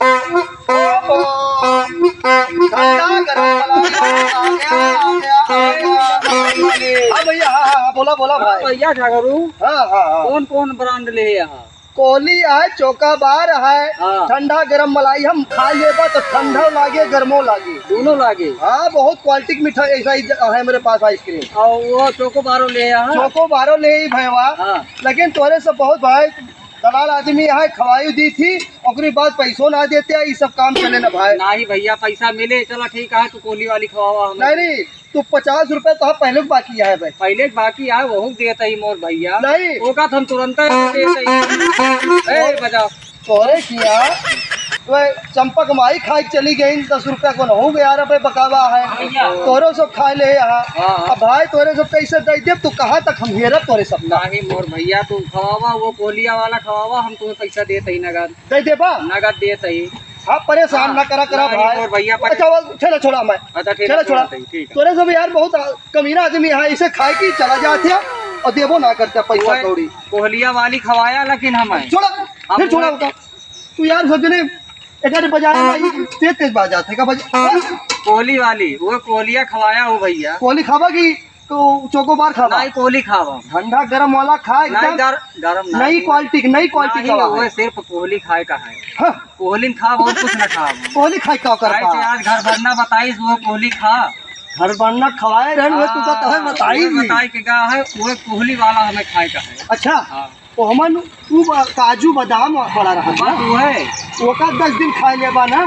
भैया हाँ बोला बोला भाई। भैया क्या करूँ? हाँ हाँ कौन कौन ब्रांड ले यहाँ? कोहली है, चौकाबार है, हाँ। ठंडा गरम मलाई हम खा लेबा तो ठंडा लागे गर्मो लागे दोनों लागे। हाँ बहुत क्वालिटी की मिठाई ऐसा ही है मेरे पास आइसक्रीम। और वो चोको बारो ले यहाँ? चौको बारो ले ही भैया। हाँ। लेकिन तोरे से बहुत भाई दलाल आदमी यहाँ खवाई दी थी और बाद पैसों ना देते ये सब काम चले ना भाई। नहीं भैया पैसा मिले चलो ठीक है, तू कोहली वाली खवावा हमें। नहीं तू 50 रुपए तो पहले बाकी है भाई। पहले बाकी है वो देता ही मोर भैया। नहीं ओका हम तुरंत बजाओ तोरे किया तो चंपक माई खाई चली गई 10 रुपया को न हो गया रुपये बकावा है तोरे सब खा ले यहाँ। अब भाई तोरे सब कैसे दे दे तू कहाँ तक हम हेरब तोरे सब नहीं मोर भैया तू खवावा वो कोहलिया वाला खवावा, हम तुम्हें पैसा देते ही नगद दे देबा नगद देते ही। हाँ परेशान ना करा भाई। भैया अच्छा चलो छोड़ा मैं। अच्छा चलो छोड़ा तोरे सब यार बहुत कमीना आदमी है, इसे खाए की चला जाते और देवो ना करते पैसा कौड़ी। कोहलिया वाली खवाया लेकिन हमें छोड़ा फिर छोड़ा होगा तू यार सब जने एक बाजार तेज तेज बाजार थे का कोहली वाली वो कोहलिया खवाया हो भैया। कोहली खावा की तो चोको बार खावा नहीं कोहली खावा ठंडा गरम वाला खाए गरम नई क्वालिटी का वो सिर्फ कोहली खाए का है। हाँ। कोहली खा बहुत कुछ न खा कोहली खाए का करता आज घर भरना बताइस वो कोहली खा घर बनना खवाए रहे हाँ, तू तो कहे बताई के का है वो कोहली वाला हमें खाए का है। अच्छा हाँ। तो हमन तू काजू बादाम बड़ा रहा बस वो है ओका 10 दिन खाए लेबा ना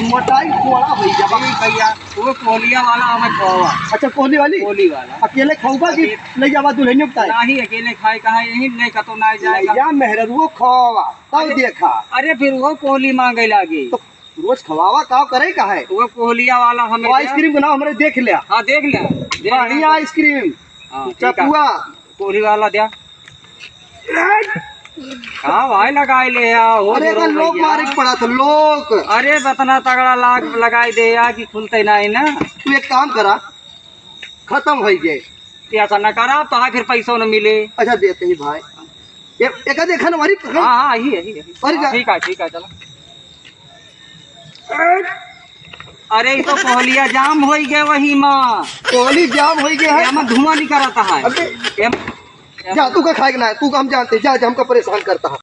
मोटाई थोड़ा हो जाबा भैया वो कोहलिया वाला हमें खवावा। अच्छा कोहली कोहली वाला अकेले खाऊबा कि ले जाबा दुल्हन बताए नहीं अकेले खाए का है यही नहीं कतो ना जाएगा या मेहररुओ खवावा तब देखा। अरे फिर वो कोहली मांगे लागे तो रोज खवावा का करे का है वो कोहलिया वाला हमें आइसक्रीम का नाम हमरे देख लिया। हाँ देख लिया बढ़िया आइसक्रीम चपुआ कोहली वाला दिया हाँ भाई लगाए ले अरे लोग मारे पड़ा था लोग। अरे बतना तगड़ा लाग लगाई दे या कि खुलते नहीं ना। तू एक काम करा खत्म हो गए ऐसा न करा तो फिर पैसों न मिले। अच्छा देते ही भाई एक देखा ना हमारी हाँ ठीक है चलो। अरे तो कोहलिया जाम हो गए वही माँ कोहली जाम हो गया है धुआं नहीं कराता है। जा तू का खाएगा ना तू का हम जानते जा हमका परेशान करता है।